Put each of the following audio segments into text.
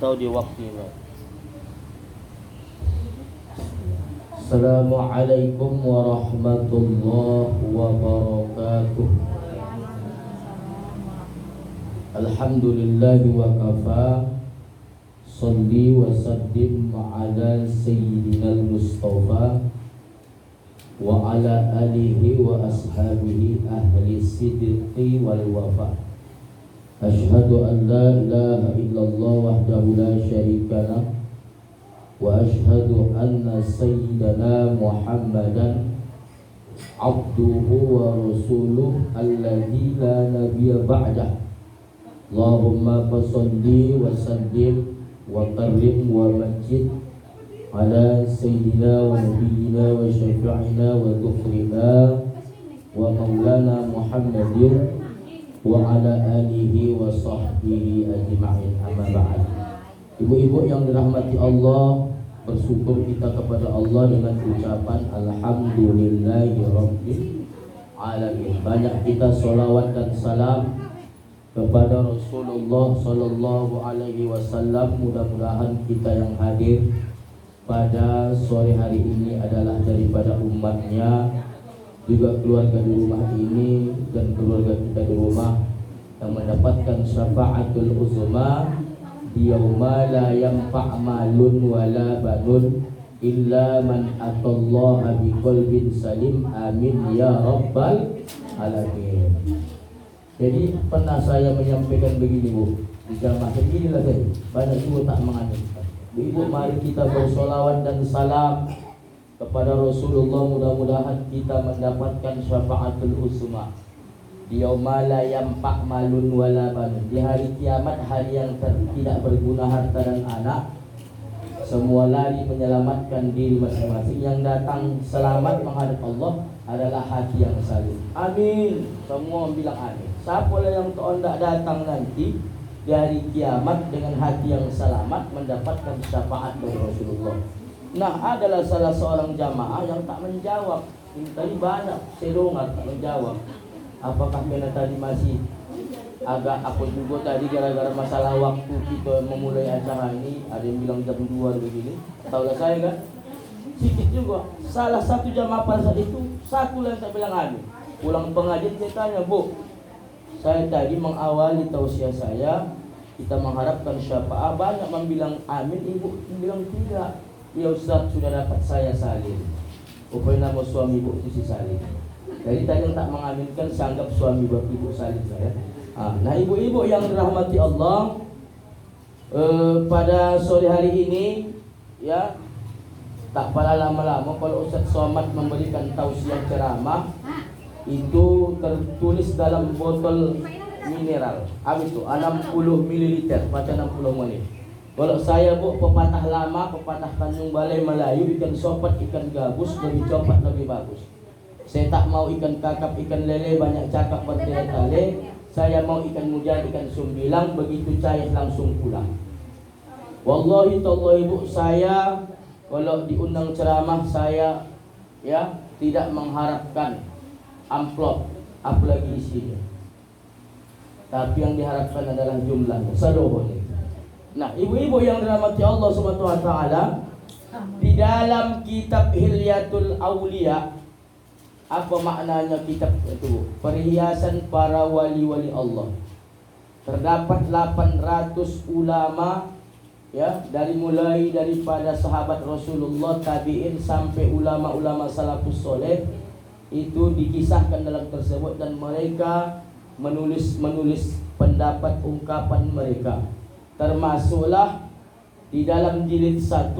tahu di waktunya. Assalamualaikum warahmatullahi wabarakatuh. Alhamdulillahi wa kafa. Salli wa sallim ala sayyidina al-Mustafa wa ala alihi wa ashabihi ahli sidqi wal wafa. Ashhadu an la ilaha illallah wahdahu la syarika lah wa ashhadu anna sayyidana Muhammadan abduhu wa rasuluh alladzi la nabiyya ba'dah. Allahumma fasholli wa sallim wa karim wa majid ala sayyidina wa nabiyyina wa syafi'ina wa dhukhrina wa maulana Muhammadin wa ala alihi wa sahbihi ajma'in, amma ba'd. Ibu-ibu yang dirahmati Allah, bersyukur kita kepada Allah dengan ucapan alhamdulillahi rabbil alamin. Banyak kita sholawat dan salam kepada Rasulullah sallallahu alaihi wasallam. Mudah-mudahan kita yang hadir pada sore hari ini adalah daripada umatnya, juga keluarga di rumah ini dan keluarga kita di rumah yang mendapatkan syafaatul uzma di yauma la yanfa' malun wala banun illa man atallaha biqalbin salim, amin ya rabbal alamin. Jadi pernah saya menyampaikan begini, Bu, di jamaah beginilah saya, banyak juga tak mengaminkan. Ibu, mari kita bersolawat dan salam kepada Rasulullah. Mudah-mudahan kita mendapatkan syafaatul uzma di yauma la yanfa' malun wala banun, di hari kiamat, hari yang tidak berguna harta dan anak. Semua lari menyelamatkan diri masing-masing. Yang datang selamat menghadap Allah adalah hati yang salim. Amin. Semua bilang amin. Siapa yang tidak datang nanti di hari kiamat dengan hati yang selamat mendapatkan syafaat dari Rasulullah. Nah, adalah salah seorang jamaah yang tak menjawab. Ini tadi banyak sedongar tak menjawab. Apakah karena tadi masih agak apa juga tadi gara-gara masalah waktu kita memulai acara ini, ada yang bilang jam 2 begini. Tahulah saya kan? Sedikit juga. Salah satu jamaah pada saat itu, satu yang tak bilang amin. Pulang pengajian saya tanya, Bu, saya tadi mengawali tausiah saya, kita mengharapkan syafaat, banyak membilang amin, Ibu bilang tidak. Ya Ustaz, sudah dapat saya salin. Rupanya nama suami Ibu itu si salin. Jadi tadi yang tak mengaminkan, saya anggap suami Ibu salin saya. Nah, ibu-ibu yang dirahmati Allah, pada sore hari ini ya, tak pala lama-lama kalau Ustaz Somad memberikan tausiah ceramah, itu tertulis dalam botol mineral. Habis itu 60 ml, baca 60 menit. Kalau saya, Bu, pepatah lama, pepatah Tanjung Balai Melayu, ikan sopat, ikan gabus, lebih copat lebih bagus. Saya tak mau ikan kakap, ikan lele, banyak cakap bertele-tele. Saya mau ikan mujair, ikan sumbilang, begitu cair langsung pulang. Wallahi tallahi, Bu, saya kalau diundang ceramah, saya ya tidak mengharapkan amplop apalagi isinya, tapi yang diharapkan adalah jumlahnya, sadohnya. Nah, ibu-ibu yang dirahmati Allah Subhanahu wa taala, di dalam kitab Hilyatul Auliya, apa maknanya kitab itu? Perhiasan para wali-wali Allah. Terdapat 800 ulama ya, mulai daripada sahabat Rasulullah, tabi'in sampai ulama-ulama salafus soleh, itu dikisahkan dalam tersebut, dan mereka menulis pendapat ungkapan mereka. Termasuklah di dalam jilid 1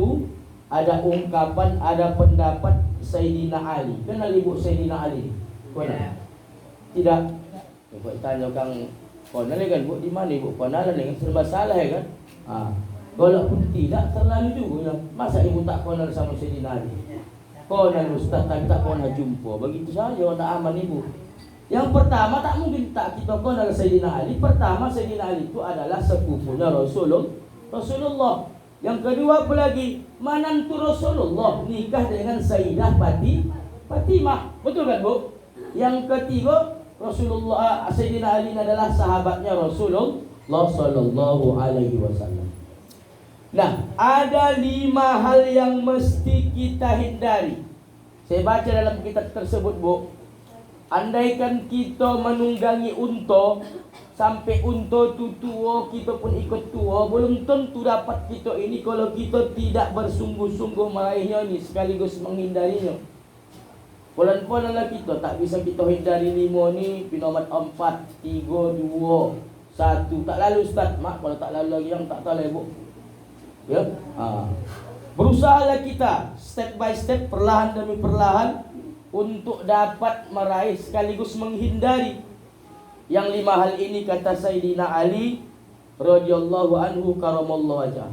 ada ungkapan, ada pendapat Sayyidina Ali. Kenal Ibu Sayyidina Ali? Kenal? Tidak. Ibu tanya Kang Konal kan, Bu, di mana Ibu Konal dengan serba salah ya kan? Walaupun tidak terlalu juga ya. Masa Ibu tak konal sama Sayyidina Ali? Konal Ustaz, tapi tak pernah jumpa. Begitu saja, tak aman Ibu. Yang pertama, tak mungkin tak kita konal Sayyidina Ali. Pertama, Sayyidina Ali itu adalah sepupunya Rasulullah. Yang kedua apa lagi? Manantu Rasulullah, nikah dengan Sayyidah Fatimah. Betul kan, Bu? Yang ketiga, Rasulullah, Sayyidina Ali adalah sahabatnya Rasulullah sallallahu alaihi wasallam. Nah, ada 5 hal yang mesti kita hindari. Saya baca dalam kitab tersebut, Bu. Andaikan kita menunggangi unta sampai unta tu tua, kita pun ikut tua, belum tentu dapat kita ini kalau kita tidak bersungguh-sungguh meraihnya ni sekaligus menghindarinya. Polan-polanlah kita, tak bisa kita hindari 5 ni, pinomat 4, 3, 2, 1. Tak lalu Ustaz, mak kalau tak lalu lagi yang tak tahu lah, Bu. Ya. Berusahalah kita step by step, perlahan demi perlahan, untuk dapat meraih sekaligus menghindari yang 5 hal ini, kata Sayyidina Ali radhiyallahu anhu karamallahu wajhah.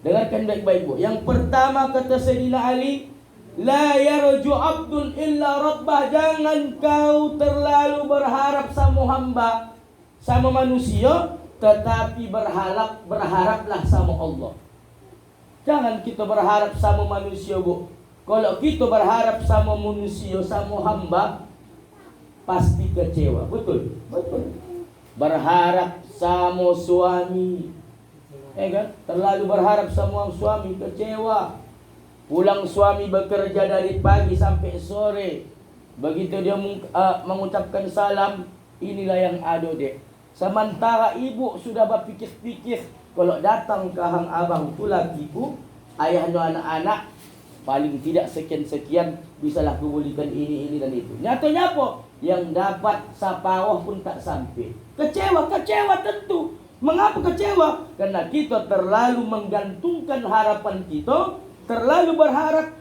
Dengarkan baik-baik, Bu. Yang pertama kata Sayyidina Ali, la yarju abdun illa rabbah. Jangan kau terlalu berharap sama hamba, sama manusia, tetapi berharaplah sama Allah. Jangan kita berharap sama manusia, Bu. Kalau kita berharap sama manusia, sama hamba, pasti kecewa. Betul? Betul. Berharap sama suami, kan? Terlalu berharap sama suami, kecewa. Pulang suami bekerja dari pagi sampai sore, begitu dia mengucapkan salam, inilah yang ada, Dek. Sementara ibu sudah berpikir-pikir, kalau datang ke hang abang tu lakiku, ayahnya anak-anak, paling tidak sekian-sekian bisalah kubulikan ini dan itu. Nyatanya apa? Yang dapat saparoh pun tak sampai. Kecewa tentu. Mengapa kecewa? Karena kita terlalu menggantungkan harapan kita, terlalu berharap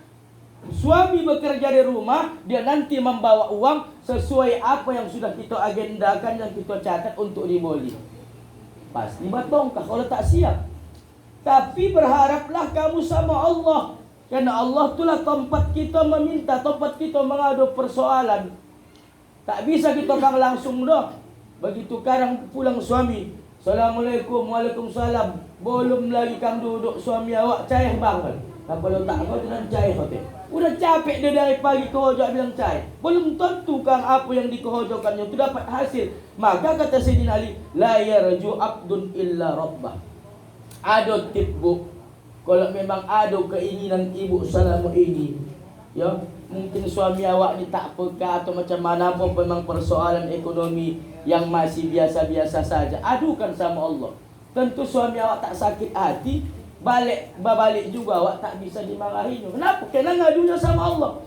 suami bekerja di rumah, dia nanti membawa uang sesuai apa yang sudah kita agendakan, yang kita catat untuk dibeli. Pasti batongkah kalau tak siap. Tapi berharaplah kamu sama Allah, karena Allah itulah tempat kita meminta, tempat kita mengadu persoalan. Tak bisa kita kang langsung dah. Begitu karang pulang suami, Assalamualaikum, Waalaikumsalam. Belum lagi kang duduk suami awak cair banget. Kalau tak kau jangan cair kau teh. Udah capek dia dari pagi kehojok bilang cair. Belum tentu kang apa yang dikehojokannya itu dapat hasil. Maka kata Sayyidina Ali, la yarju abdun illa rabbah. Ada tip, Bu. Kalau memang ada keinginan ibu selama ini, ya, mungkin suami awak ni tak peka atau macam mana pun, memang persoalan ekonomi yang masih biasa-biasa saja, adukan sama Allah. Tentu suami awak tak sakit hati, balik juga awak tak bisa dimarahinya. Kenapa? Karena ngadunya sama Allah.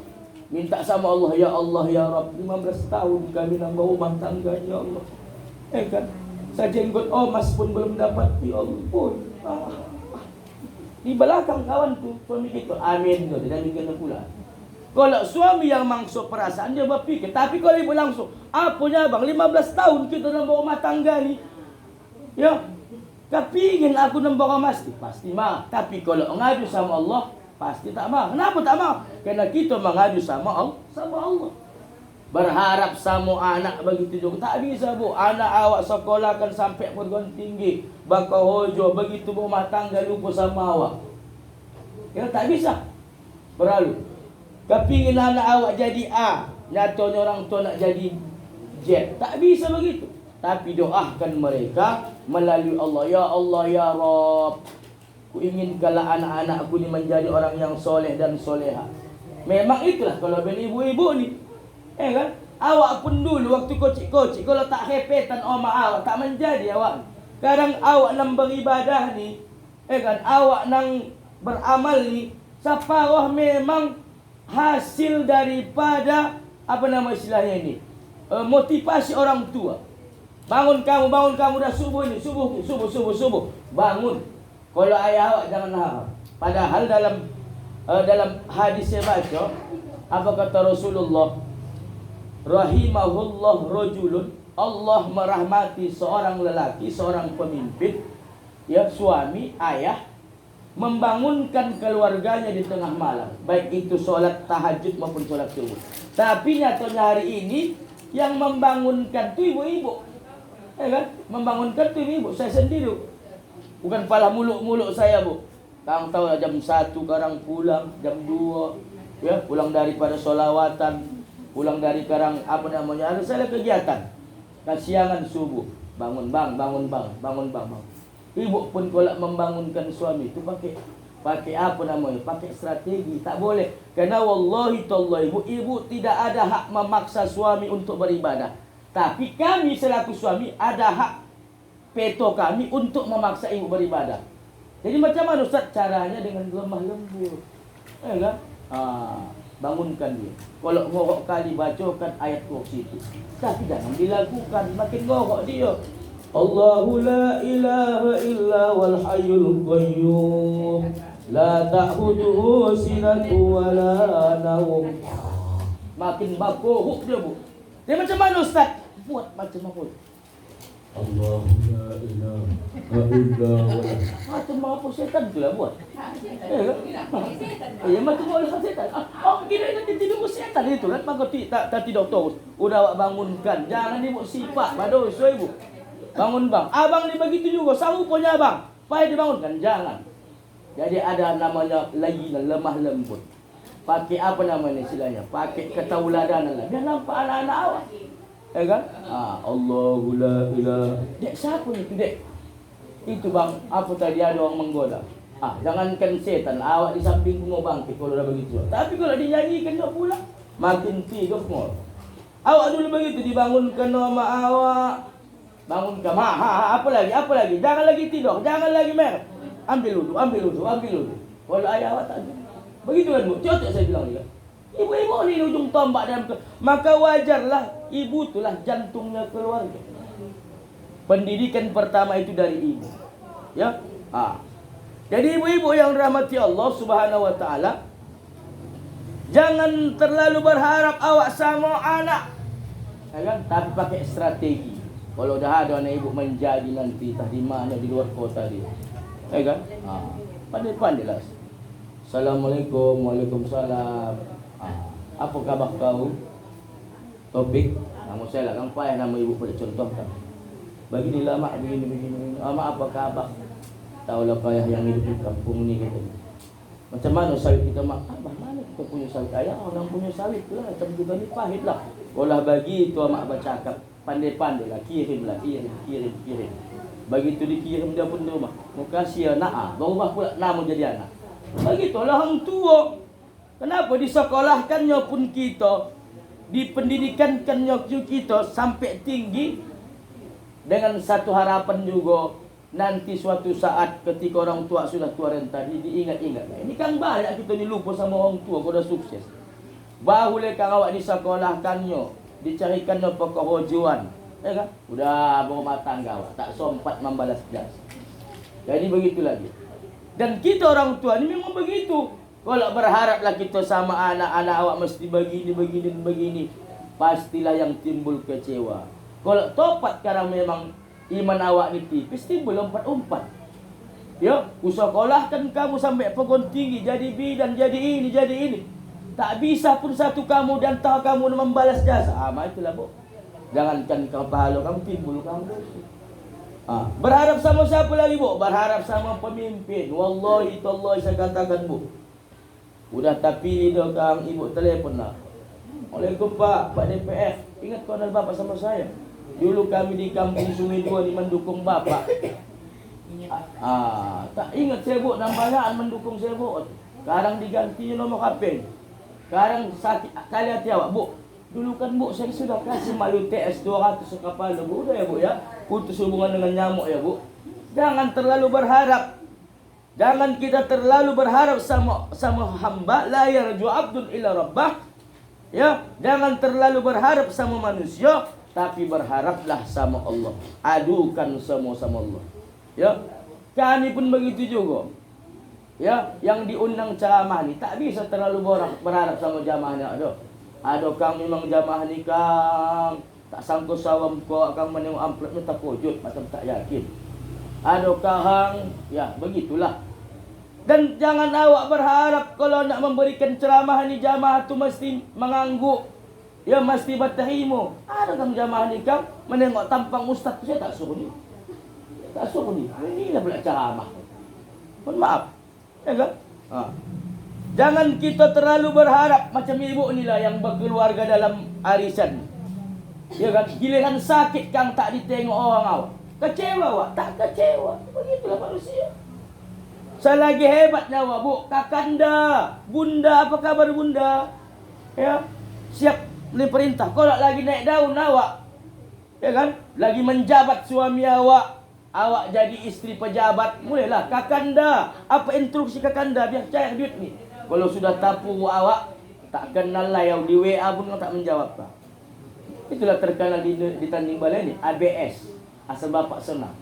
Minta sama Allah, ya Allah ya Rabb, 15 tahun kami nambah rumah tangga, ya Allah. Kan? Sajenggot omas pun belum dapat, ya Allah pun. Di belakang kawan tu suami kita, amin tu, tidak mikir pula. Kalau suami yang mangsud perasaan, dia berpikir. Tapi kalau ibu langsung, apanya bang, 15 tahun kita nambah rumah tangga ni, ya, tapi ingin aku nambah rumah, pasti mah. Tapi kalau ngadu sama Allah, pasti tak mah. Kenapa tak mah? Karena kita mengadu sama Allah. Berharap sama anak begitu juga tak bisa, Bu. Anak awak sekolahkan sampai perguruan tinggi, bakal hojo, begitu rumah tangga lupa sama awak, ya tak bisa. Berlalu kepingin anak awak jadi A, nyatanya orang tua nak jadi Z, tak bisa begitu. Tapi doakan mereka melalui Allah. Ya Allah ya Rabb, ku inginkanlah anak-anakku ni menjadi orang yang soleh dan soleha. Memang itulah kalau ben ibu-ibu ni, kan? Awak pun dulu waktu kocik-kocik, kalau tak hepetan oma awak, tak menjadi awak. Kadang awak nang beribadah ni, kan? Awak nang beramal ni, saparoh memang hasil daripada apa nama istilahnya ini, motivasi orang tua. Bangun kamu dah subuh ni, subuh, bangun. Kalau ayah awak jangan harap. Padahal dalam hadis saya baca, apa kata Rasulullah? Rahimahullah rajulun, Allah merahmati seorang lelaki, seorang pemimpin, ya, suami, ayah, membangunkan keluarganya di tengah malam, baik itu solat tahajud maupun solat subuh. Tapi nyatanya hari ini yang membangunkan tu ibu-ibu, kan? Membangunkan tu ibu. Saya sendiri, bukan pala muluk-muluk saya, Bu. Kang tahu jam 1 karang pulang, jam 2, ya, pulang daripada solawatan, pulang dari karang apa namanya, ada saya kegiatan. Kasiangan subuh, bangun bang. Ibu pun kalau membangunkan suami itu pakai apa namanya? Pakai strategi. Tak boleh. Karena wallahi tallahi ibu tidak ada hak memaksa suami untuk beribadah. Tapi kami selaku suami ada hak veto kami untuk memaksa ibu beribadah. Jadi macam mana Ustaz? Caranya dengan lemah lembut. Ya kan? Bangunkan dia. Kalau ngorok kali bacakan ayat kursi itu. Tapi jangan dilakukan, makin ngorok dia. Allahu la ilaha illa wal hayyul qayyum la ta'khudhuhu sinatun wa la nawm. Makin bakuhuk dia, Bu. Dia macam mana Ustaz? Buat macam apa? Allahu la ilaha illa wal. Macam apa setan tu lah buat. Ya macam mana setan? Kira nanti tidur setan itu kan maka tak doktor. Udah awak bangunkan. Jangan ibu sifat pada ibu. Bangun bang, abang ni begitu juga, sahu punya abang, payah dibangunkan, jangan. Jadi ada namanya layinan, lemah lembut. Pakai apa namanya istilahnya? Pakai ketauladanan lah. Biar nampak anak-anak awak. Ya kan? Allahu la ilaha. Dek, siapa itu dek? Itu bang, apa tadi ada orang menggoda. Jangankan setan, awak di samping mau bangkit kalau dah begitu. Tapi kalau dinyanyikan dia pula, makin tiga semua. Awak dulu begitu, dibangunkan nama awak. Bangunkan, apa lagi? Jangan lagi tidur, jangan lagi merah. Ambil wudu. Kalau ayah awak tak ada. Begitu kan Bu, cocok saya bilang dia. Ibu-ibu ni ujung tombak dalam maka wajarlah ibu itulah jantungnya keluarga. Pendidikan pertama itu dari ibu. Ya. Jadi ibu-ibu yang dirahmati Allah Subhanahu wa taala, jangan terlalu berharap awak sama anak. Ya kan? Tapi pakai strategi. Kalau dah ada anak ibu menjadi nanti di mana di luar kota dia. Ya kan? Pandai-pandailah. Assalamualaikum, waalaikumsalam. Apa khabar kau? Topik. Nama saya lah, kang payah nama ibu pada contohkan. Beginilah mak, begini. Mak apa khabar? Taulah payah yang hidup di kampung ni gitu. Macam mana sawit kita mak? Abah mana kita punya sawit? Ayah orang punya sawit tu lah. Macam kita ni pahit lah. Olah bagi tu mak bercakap. Pandai-pandai lah, kirim. Begitu dikirim dia pun di rumah. Mau kasih anak, berubah pula nama jadi anak. Begitulah orang tua. Kenapa disekolahkannya pun kita, dipendidikankannya kita sampai tinggi dengan satu harapan juga nanti suatu saat ketika orang tua sudah tua renta diingat-ingat. Ini kan banyak kita ni lupa sama orang tua kalau dah sukses. Baru lekas awak disekolahkannya, dicarikannya pekerjaan, ya kan? Udah berumah tangga awak, tak sempat membalas jasa. Jadi begitu lagi. Dan kita orang tua ni memang begitu. Kalau berharaplah kita sama anak-anak awak mesti begini, pastilah yang timbul kecewa. Kalau topat karena memang iman awak ni tipis, timbul umpat-umpat. Ya, usahakan kamu sampai perguruan tinggi, jadi bidan, jadi ini. Tak bisa pun satu kamu dan tahu kamu membalas jasa. Itulah Bu. Jangankan kau pahala kamu timbul kamu. Berharap sama siapa lagi Bu? Berharap sama pemimpin. Wallahi tallahi saya katakan Bu. Udah tak pilih dah kang ibu telefon lah. Waalaikumsalam Pak DPR. Ingat kau dan bapak sama saya. Dulu kami di kampung Sungai Dua ni mendukung bapak. Tak ingat saya Bu, nambahan mendukung saya Bu. Sekarang diganti nomor HP. Sekarang sakit kali hati awak Bu. Dulu kan Bu saya sudah kasih malu TS 200 sekapal Bu. Udah ya Bu ya. Putus hubungan dengan nyamuk ya Bu. Jangan terlalu berharap. Jangan kita terlalu berharap sama hamba. La yarju abdun illa rabbah. Ya, jangan terlalu berharap sama manusia, tapi berharaplah sama Allah. Adukan semua sama Allah. Ya. Kami pun begitu juga. Ya, yang diundang ceramah ni tak bisa terlalu berharap sama jamaahnya. Ada kang memang jamaah ni kang tak sanggup sawam kau akan menengok amplopnya tak wujud macam tak yakin. Ada kang ya begitulah. Dan jangan awak berharap kalau nak memberikan ceramah ni jamaah tu mesti mengangguk. Ya mesti berterima. Ada kang jamaah ni kang menengok tampang ustaz tu saya tak suruh ni. Tak suruh ni. Inilah pula ceramah. Mohon maaf. Ya kan? Jangan kita terlalu berharap macam ibu ni lah yang berkeluarga dalam arisan. Ya kan? Giliran sakit kang tak ditengok orang awak. Kecewa awak? Tak kecewa. Begitulah manusia. Selagi hebatnya awak, Bu, kakanda, bunda, apa kabar bunda? Ya, siap ni perintah. Kau nak lagi naik daun awak, ya kan? Lagi menjabat suami awak, awak jadi isteri pejabat, mulailah kakanda. Apa instruksi kakanda? Biar cair duit ni. Kalau sudah tapu awak, tak kenal lah yang di WA pun kau tak menjawab lah. Itulah terkenal di Tanjung Balai ni, ABS, asal bapak senang.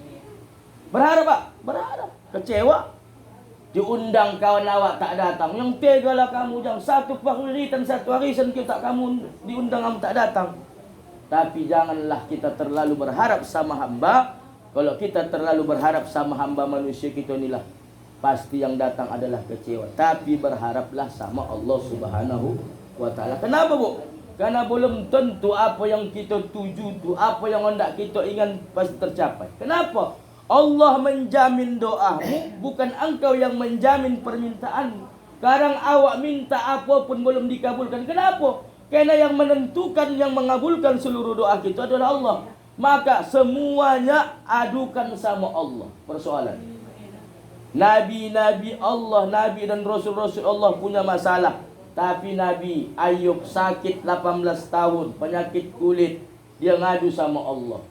Berharap Pak, berharap. Kecewa. Diundang kawan awak tak datang. Yang tegalah kamu, jam satu paguritan, satu harisan kita kamu diundang, kamu tak datang. Tapi janganlah kita terlalu berharap sama hamba. Kalau kita terlalu berharap sama hamba manusia kita inilah, pasti yang datang adalah kecewa. Tapi berharaplah sama Allah Subhanahu wa ta'ala. Kenapa, Bu? Karena belum tentu apa yang kita tuju tu, apa yang hendak kita ingin pasti tercapai. Kenapa? Allah menjamin doamu, bukan engkau yang menjamin permintaanmu. Sekarang awak minta apa pun belum dikabulkan. Kenapa? Karena yang menentukan, yang mengabulkan seluruh doa kita adalah Allah. Maka semuanya adukan sama Allah. Persoalan. Nabi-nabi Allah, Nabi dan Rasul-Rasul Allah punya masalah. Tapi Nabi Ayub sakit 18 tahun, penyakit kulit. Dia ngadu sama Allah.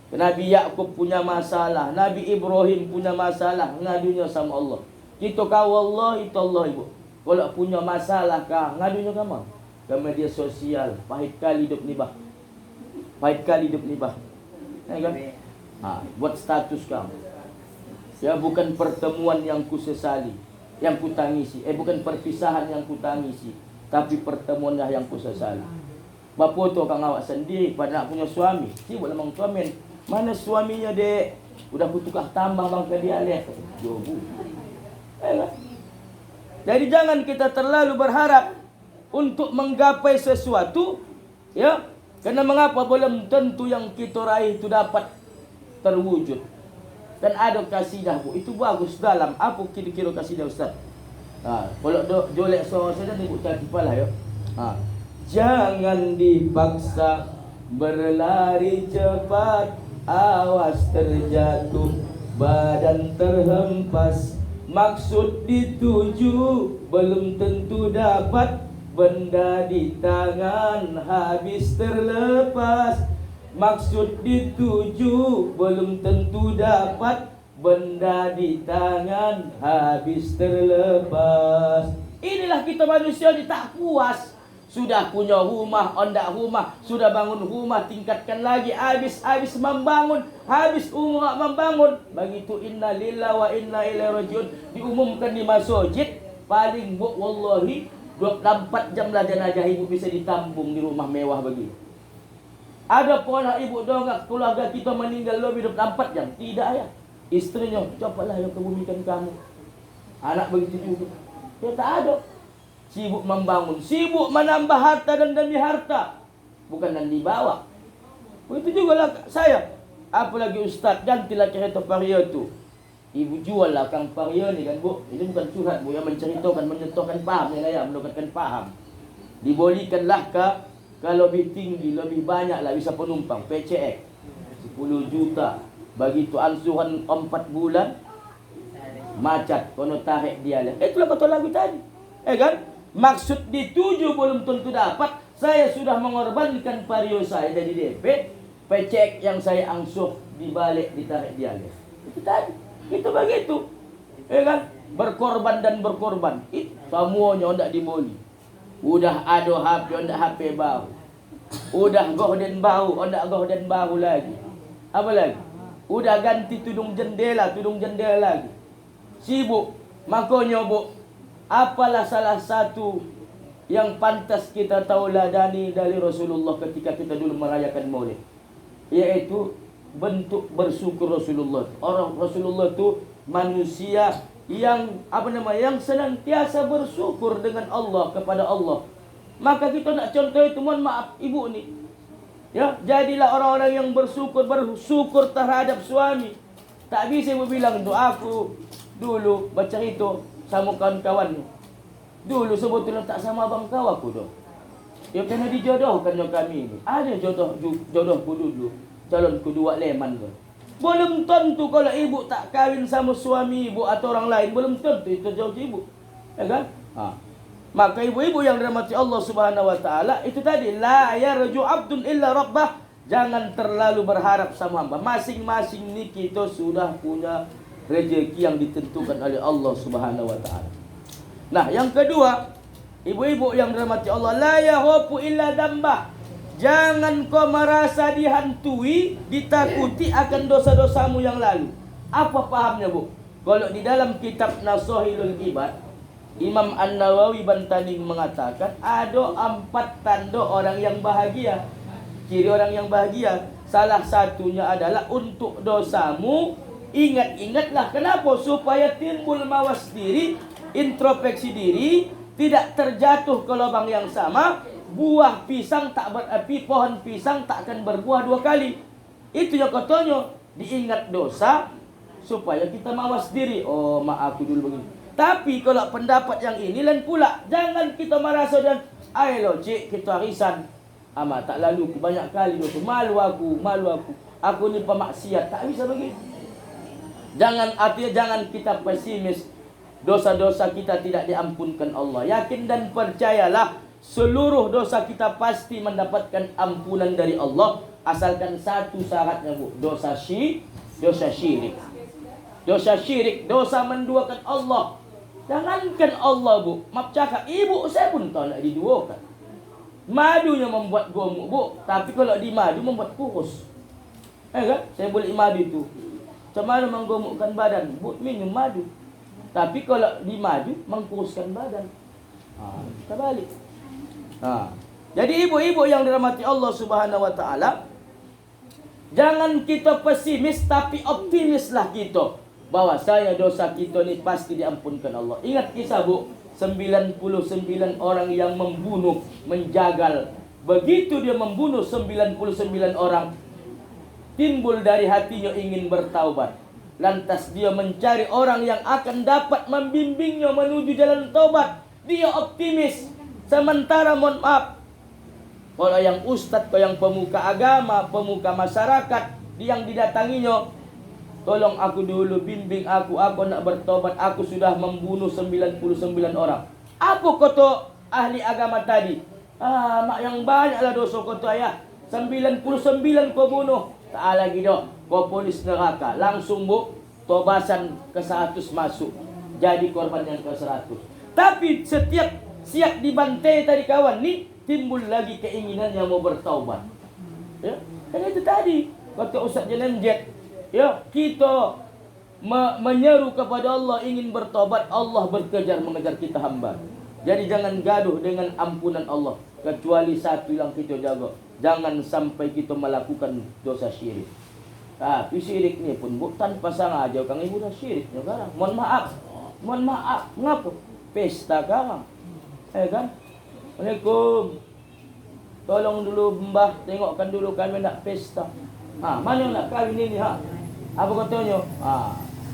Nabi Yakub punya masalah, Nabi Ibrahim punya masalah, ngadunya sama Allah. Kita kau Allah, itu Allah ibu. Kalau punya masalah kah, ngadunya kamu ke media sosial. Pahit kali hidup ni bah. Pahit kali hidup ni bah. Kan? Buat status kamu. Ya, bukan pertemuan yang ku sesali, yang ku tangisi. Bukan perpisahan yang ku tangisi, tapi pertemuanlah yang ku sesali. Bapa tu kang awak sendiri pada nak punya suami. Sibuk lamang komen. Mana suaminya dek? Udah ku tukar tambah bang ke dia leh. Jobu. Jadi jangan kita terlalu berharap untuk menggapai sesuatu, ya. Karena mengapa belum tentu yang kita raih itu dapat terwujud. Dan ada kasidah, Bu. Itu bagus dalam apa kira-kira kasidah Ustaz? Kalau jolek suara saja ni Bu cari kepala ya. Jangan dipaksa berlari cepat, awas terjatuh, badan terhempas. Maksud dituju belum tentu dapat, benda di tangan habis terlepas. Maksud dituju belum tentu dapat, benda di tangan habis terlepas. Inilah kita manusia ni tak puas. Sudah punya rumah, ondak rumah, sudah bangun rumah, tingkatkan lagi, habis membangun, habis umur membangun. Begitu inna lillahi wa inna ilaihi rajiun diumumkan di masjid, paling Bu wallahi 24 jam lah jenazah ibu bisa ditampung di rumah mewah begitu. Ada pun ibu dongak keluarga kita meninggal lebih 24 jam. Tidak ya. Istrinya, cobalah yang kebumikan kamu. Anak begitu juga. Ya tak ada. Sibuk membangun, sibuk menambah harta dan demi harta, bukan dan dibawa. Begitu juga lah saya. Apalagi Ustaz, gantilah kereta Vario tu. Ibu jual lah Kang Vario ni kan Bu. Ini bukan curhat Bu, yang menceritakan, menyentuhkan paham ya, menukatkan paham. Dibolikanlah kalau lebih tinggi, lebih banyak lah bisa penumpang. PCX 10 juta. Begitu ansuran 4 bulan, macet, kono tarik dia lah. Itulah kata lagu tadi. Kan? Maksud dituju belum tentu dapat. Saya sudah mengorbankan Vario saya jadi DP, PCX yang saya angsuh dibalik ditarik dia lah. Itu tadi. Itu begitu. Kan? Berkorban dan berkorban. Semuanya hendak diboli. Udah ada HP, hendak HP baru. Udah gorden baru, hendak gorden baru lagi. Apa lagi? Udah ganti tudung jendela lagi. Sibuk. Makanya Bu, apalah salah satu yang pantas kita tauladani dari Rasulullah ketika kita dulu merayakan Maulid, yaitu bentuk bersyukur Rasulullah. Orang Rasulullah itu manusia yang yang senantiasa bersyukur dengan Allah, kepada Allah. Maka kita nak contoh itu, mohon maaf ibu ni. Ya, jadilah orang-orang yang bersyukur terhadap suami. Tak bisa ibu bilang tu aku dulu baca itu sama kawan-kawan. Dulu sebetulnya tak sama abang kau aku dah. Ya kena dijodohkan dengan kami ni. Ada jodohku dulu. Calon kedua Leman tu. Belum tentu kalau ibu tak kawin sama suami ibu atau orang lain, belum tentu itu jauh ibu. Ya kan? Maka ibu-ibu yang dirahmati Allah Subhanahu wa taala, itu tadi la yarju abdun illa rabbah. Jangan terlalu berharap sama hamba. Masing-masing ni kita sudah punya rezeki yang ditentukan oleh Allah Subhanahu wa taala. Nah, yang kedua, ibu-ibu yang dirahmati Allah, la yahupu illa dambah. Jangan kau merasa dihantui, ditakuti akan dosa-dosamu yang lalu. Apa pahamnya, Bu? Kalau di dalam kitab Nasuhul Ibad, Imam An-Nawawi Bantaning mengatakan ada 4 tanda orang yang bahagia. Ciri orang yang bahagia, salah satunya adalah untuk dosamu ingat-ingatlah. Kenapa? Supaya timbul mawas diri, introspeksi diri, tidak terjatuh ke lubang yang sama. Buah pisang tak berapi, pohon pisang tak akan berbuah 2 kali. Itu yang katanya, diingat dosa supaya kita mawas diri. Oh, maaf aku dulu begini. Tapi kalau pendapat yang ini lain pula. Jangan kita merasa dan ayolah cik kita arisan. Tak lalu banyak kali dosa. Malu aku. Aku ni pemaksiat. Tak bisa begitu. Artinya jangan kita pesimis. Dosa-dosa kita tidak diampunkan Allah. Yakin dan percayalah, seluruh dosa kita pasti mendapatkan ampunan dari Allah. Asalkan satu syaratnya, Bu. Dosa syirik. Dosa syirik, dosa menduakan Allah. Jangankan Allah, Bu. Maaf cakap, ibu saya pun tahu nak diduakan. Madunya membuat gemuk, Bu. Tapi kalau di madu membuat kurus. Kan? Saya boleh madu itu. Macam mana menggemukkan badan? Bu, minum madu. Tapi kalau di madu mengkuruskan badan. Kita balik. Jadi ibu-ibu yang dirahmati Allah Subhanahu wa taala, jangan kita pesimis tapi optimislah kita bahwa saya dosa kita ni pasti diampunkan Allah. Ingat kisah, Bu, 99 orang yang membunuh, menjagal. Begitu dia membunuh 99 orang, timbul dari hatinya ingin bertaubat. Lantas dia mencari orang yang akan dapat membimbingnya menuju jalan taubat. Dia optimis. Sementara mohon maaf, kalau yang ustadz, kalau yang pemuka agama, pemuka masyarakat, yang didatanginya, tolong aku dulu, bimbing aku nak bertobat, aku sudah membunuh 99 orang. Apa kata ahli agama tadi? Mak yang banyaklah dosa kata ayah. 99 kau bunuh. Tak lagi dah, kau polis neraka. Langsung, Bu, tobasan ke 100 masuk. Jadi korban yang ke 100. Tapi setiap siap dibantai tadi kawan ni, timbul lagi keinginan yang mau bertaubat. Ya, kan itu tadi kata Ustaz Jalan Jet. Ya, kita menyeru kepada Allah ingin bertobat, Allah mengejar kita hamba. Jadi jangan gaduh dengan ampunan Allah. Kecuali satu yang kita jaga, jangan sampai kita melakukan dosa syirik. Tapi syirik ni pun, Bu, tanpa sengaja kang ibu dah syirik sekarang. Mohon maaf, ngapa? Pesta sekarang. Kan? Assalamualaikum. Tolong dulu Mbah, tengokkan dulu kami nak pesta. Mana nak kawin ini, Apa katanya?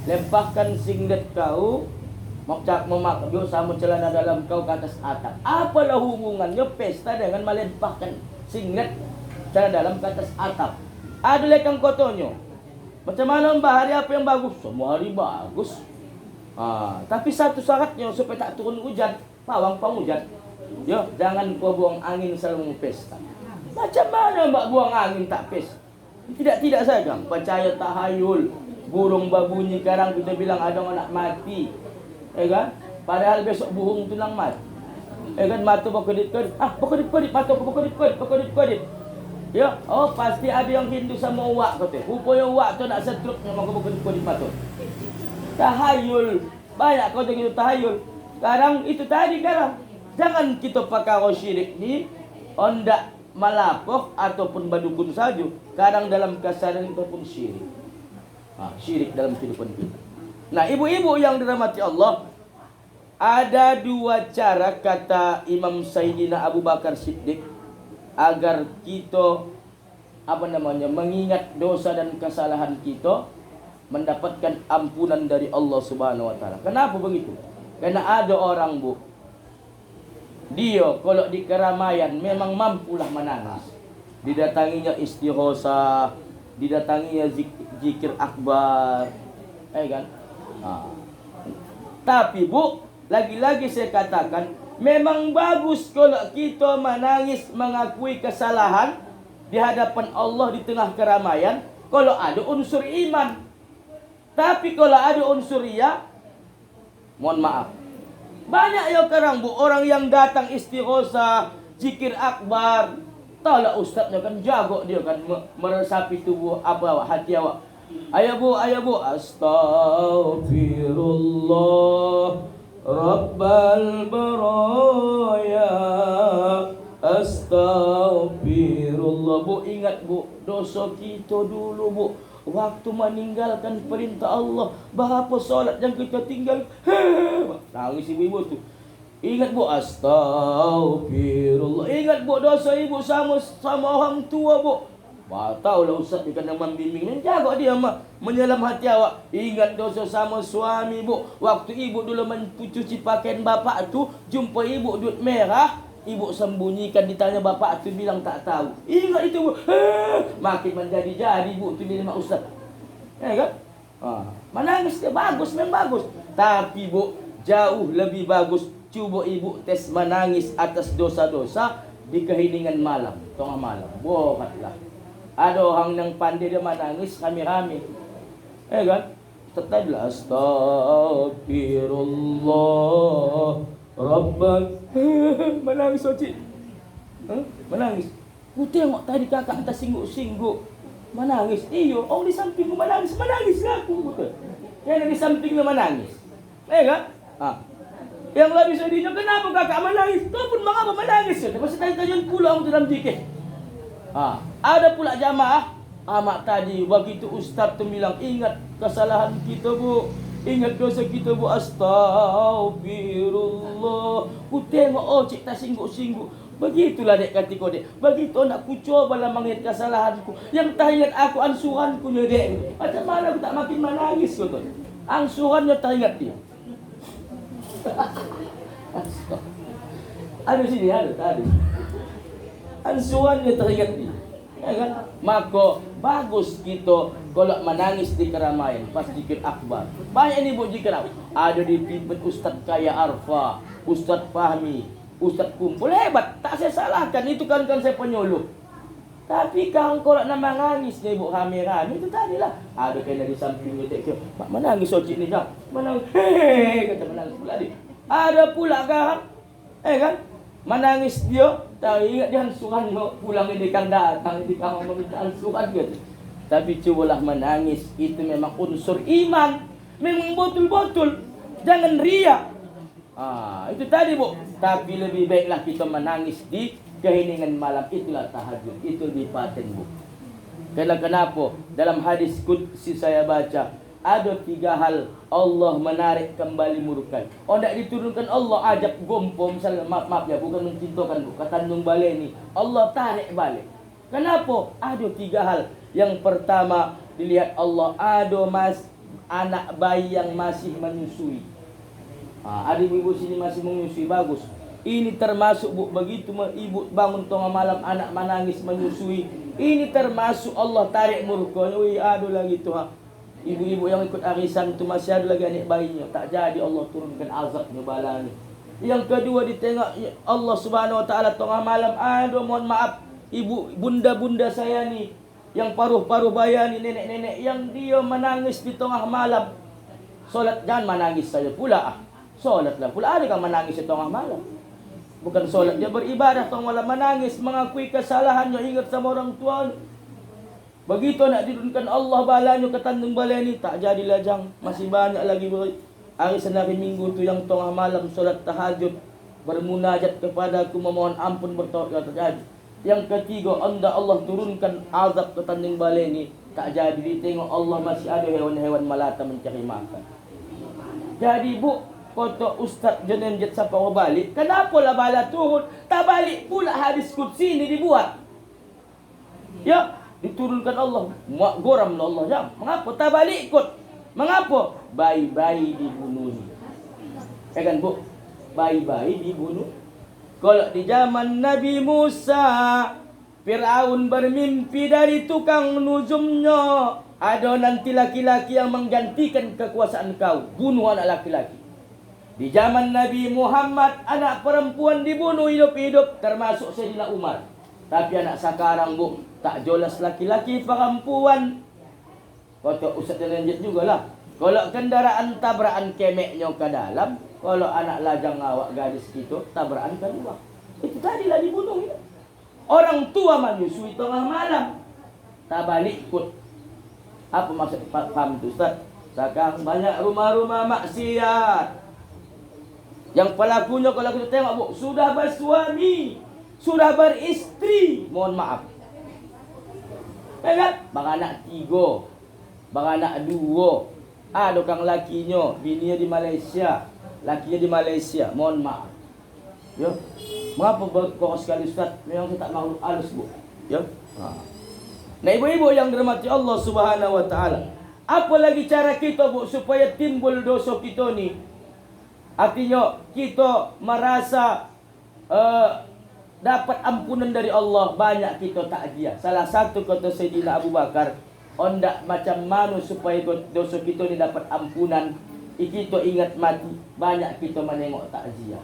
Lempahkan singlet kau, memakjuk sama celana dalam kau ke atas atap. Apalah hubungannya pesta dengan melempahkan singlet celana dalam ke atas atap? Ada lekang katanya. Macam mana Mbah, hari apa yang bagus? Semua hari bagus. Tapi satu syaratnya supaya tak turun hujan, pawang penghujan. Ya, jangan kau buang angin selama pesta. Macam mana Mbak buang angin tak pesta? Tidak saja. Percaya tahayul. Burung berbunyi sekarang kita bilang ada orang nak mati. Kan? Padahal besok burung tu nang mati. Kan? Mata berkedip-kedip. Mata berkedip-kedip. Ya, pasti ada yang Hindu sama uak kata. Rupanya uak tu nak setruk maka berkedip-kedip mata. Tahayul. Banyak kau tengok tahayul. Sekarang itu tadi sekarang. Jangan kita pakai syirik ni ondak malapoh ataupun badukun saja. Kadang dalam kesadaran kita pun syirik. Syirik dalam kehidupan kita. Nah, ibu-ibu yang dirahmati Allah, ada 2 cara kata Imam Sayyidina Abu Bakar Siddiq agar kita mengingat dosa dan kesalahan kita, mendapatkan ampunan dari Allah Subhanahu wa taala. Kenapa begitu? Karena ada orang, Bu, dia kalau di keramaian memang mampulah menangis. Didatanginya istighosah, didatangi ya zikir akbar, kan? Tapi Bu, lagi-lagi saya katakan, memang bagus kalau kita menangis mengakui kesalahan di hadapan Allah di tengah keramaian, kalau ada unsur iman. Tapi kalau ada unsur ria, mohon maaf. Banyak ya sekarang Bu, orang yang datang istighosah, zikir akbar, tahulah ustaznya kan jago dia kan meresapi tubuh apa hati awak. Ayo Bu, astaghfirullah Rabbal baraya, astaghfirullah. Bu, ingat Bu, dosa kita dulu Bu, waktu meninggalkan perintah Allah. Berapa solat yang kita tinggal, nangis ibu-ibu tu. Ingat Bu, astaghfirullah. Ingat Bu, dosa ibu sama orang tua Bu. Tahulah ustaz dia kena membimbing, jaga dia menyelam hati awak. Ingat dosa sama suami Bu. Waktu ibu dulu mencuci pakaian bapak tu, jumpa ibu duduk merah, ibu sembunyikan, ditanya bapak tu bilang tak tahu. Ingat itu Bu. Makin menjadi-jadi Bu tu bila mak ustaz. Kan? Menangis dia bagus, memang bagus. Tapi Bu, jauh lebih bagus cuba ibu tes menangis atas dosa-dosa di keheningan malam, tengah malam. Buatlah. Ada orang yang pandai dia menangis rame-rame. Kan? Tetaplah astaghfirullah Rabbal. Menangis Cik. Menangis. Ku tengok tadi kakak entah singguk-singguk. Menangis. Iyo, orang di samping menangis. Menangislah aku. Yang di samping menangis. Kan? Yang lebih sedihnya, kenapa kakak menangis? Kau pun mengapa menangis? Pasal tanya-tanya pula orang dalam zikir. Ada pula jamaah mak tadi begitu ustaz tu bilang, ingat kesalahan kita Bu, ingat dosa kita Bu, astaghfirullah. Ku tengok cik tak singguk-singguk. Begitulah dek kata kau dek. Begitu nak ku cobalah mengingat kesalahanku. Yang tak ingat aku ansuranku nya dek. Macam mana aku tak makin menangis kau tu. Ansurannya tak ingat dia. Ada sini, ada tadi. Ansurannya teringat dia. Kan? Maka bagus kita kalau menangis di keramaian pas zikir akbar. Banyak ni Bu zikir akbar. Ada dipimpin Ustaz Kaya Arfa, Ustaz Fahmi, Ustaz Kumpul, hebat. Tak saya salahkan, itu kan saya penyuluh. Tapi kalau nak menangis ni Bu rame-rame itu tadilah. Ada kena di samping dia mak menangis Cik ni dah. Menangis. Kata menangis pula dia. Ada pula kan? Kan? Menangis dia, tak ingat dia ansuran pulang dia kan datang di kamar meminta ansuran dia. Tapi cubalah menangis, itu memang unsur iman. Memang betul-betul. Jangan ria. Itu tadi Bu. Tapi lebih baiklah kita menangis di keheningan malam, itulah tahajud. Itu lebih paten Bu. Kenapa? Dalam hadis qudsi saya baca, ada 3 hal Allah menarik kembali murka. Tak diturunkan Allah ajab gompo, misalnya maaf ya, bukan mencintakan Bu, kata Tanjung Balai ni, Allah tarik balik. Kenapa? Ada 3 hal. Yang pertama, dilihat Allah ada anak bayi yang masih menyusui. Ada ibu sini masih menyusui, bagus. Ini termasuk Bu, begitu ibu bangun tengah malam anak menangis menyusui, ini termasuk Allah tarik murkanya. Ada lagi tuh ibu-ibu yang ikut arisan itu masih ada lagi anak bayinya, tak jadi Allah turunkan azabnya, balanya. Yang kedua, ditengok Allah Subhanahu wa taala tengah malam, ada mohon maaf ibu bunda-bunda saya ni yang paruh-paruh bayi ni, nenek-nenek yang dia menangis di tengah malam. Solat jangan menangis saja pula. Solatlah pula, ada kan menangis di tengah malam. Bukan solat, dia beribadah tengah malam, menangis mengakui kesalahannya, ingat sama orang tua. Begitu nak diturunkan Allah balanya ke Tanjung Balai ni, tak jadilah jang. Masih banyak lagi hari Senin hari Minggu tu yang tengah malam solat tahajud, bermunajat kepadaku, memohon ampun, bertaubat, tak jadi. Yang ketiga, anda Allah turunkan azab ke Tanjung Balai ni, tak jadi. Ditengok Allah masih ada hewan-hewan melata mencari makan. Jadi Bu, kata Ustaz Jenem Jet sampai orang balik, kenapa lah bala turun? Tak balik pula hadis qudsi ni dibuat. Ya, diturunkan Allah, goram Allah jam. Mengapa tak balik ikut? Mengapa? Bayi-bayi dibunuh. Kan Bu? Bayi-bayi dibunuh. Kalau di zaman Nabi Musa, Fir'aun bermimpi dari tukang nuzumnya. Ada nanti laki-laki yang menggantikan kekuasaan kau. Bunuh anak laki-laki. Di zaman Nabi Muhammad, anak perempuan dibunuh hidup-hidup. Termasuk Sayyidina Umar. Tapi anak sekarang bu, tak jolas laki-laki perempuan. Kata Ustaz lanjut jugalah. Kalau kendaraan tabrakan kemeknya ke dalam. Kalau anak lajang awak gadis gitu, tabrakan ke luar. Itu tadilah dibunuh ya. Orang tua menyusui tengah malam. Tak balik ikut. Apa maksud paham tu Ustaz? Sekarang banyak rumah-rumah maksiat. Yang pelakunya kalau kita tengok bu, sudah bersuami, sudah beristri. Mohon maaf. Lihat, bang anak 3, bang anak 2. Ada kang lakinya, bininya di Malaysia, lakinya di Malaysia. Mohon maaf. Ya. Mengapa berkorang sekali Ustaz? Memang kita tak mahu halus bu. Ya. Nah ibu-ibu yang dirahmati Allah Subhanahu wa taala. Apa lagi cara kita bu supaya timbul dosa kita ni? Artinya kita merasa dapat ampunan dari Allah, banyak kita takziah. Salah satu kata Sayyidina Abu Bakar, ondak macam mana supaya dosa kita ni dapat ampunan? Kita ingat mati, banyak kita menengok takziah.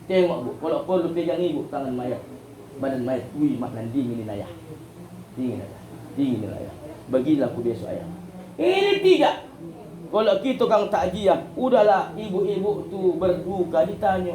Tengok bu, kalau perlu pegang ibu tangan mayat, badan mayat, wih maknan dingin ayah, dingin ayah, dingin ayah. Bagilah aku besok ayah. Ini 3. Kalau kita kang takziah, udahlah ibu-ibu tu berduka ditanya,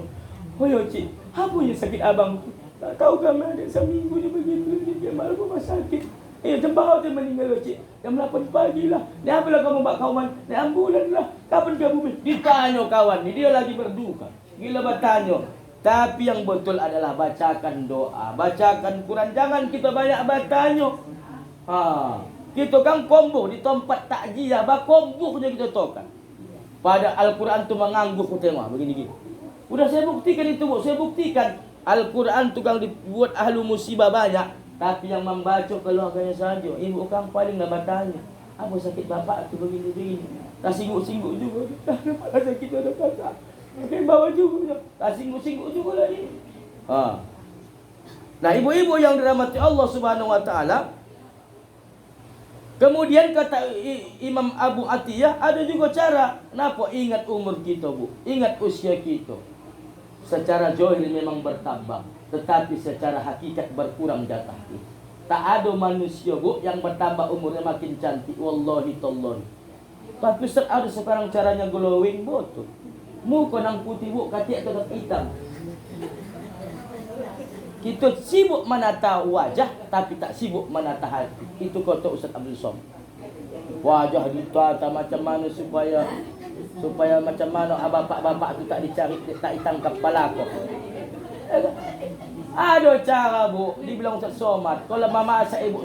"Hoyo cik, apa yang sakit abang tu? Tak tahu kami ada seminggu ni begitu dia malam rumah sakit. Jembau tu meninggal cik. Jam 8 pagi lah. Ni apalah kamu buat kawan? Ni ambulan lah. Kapan kamu ditanya kawan ni, dia lagi berduka. Gila bertanya. Tapi yang betul adalah bacakan doa, bacakan Quran. Jangan kita banyak bertanya. Kita kan kombuh di tempat takziah, kombuhnya kita tokan. Pada Al-Quran tu mengangguh, ku tengok begini-gini. Udah saya buktikan itu, bu. Saya buktikan Al-Quran tu kan dibuat ahlu musibah banyak, tapi yang membaca keluarganya saja. Ibu kan paling nak bertanya, apa sakit bapak tu begini-begini. Tak singguk-singguk juga. Kepala sakit ada kakak. Makin bawah juga. Tak singguk-singguk juga lah ni. Nah ibu-ibu yang dirahmati Allah Subhanahu wa taala. Kemudian kata Imam Abu Atiyah, ada juga cara. Kenapa? Ingat umur kita bu, ingat usia kita. Secara zahir memang bertambah, tetapi secara hakikat berkurang jatah kita. Tak ada manusia bu yang bertambah umurnya makin cantik. Wallahi tallahi. Tapi Ustaz, ada sekarang caranya glowing betul. Muka nang putih bu, katik tetap hitam. Kita sibuk menata wajah, tapi tak sibuk menata hati. Itu kata Ustaz Abdul Somad. Wajah ditata macam mana supaya macam mana bapak-bapak tu tak dicari, tak ditangkap kepala kau. Ada cara bu, dibilang Ustaz Somad. Kalau mama asa ibu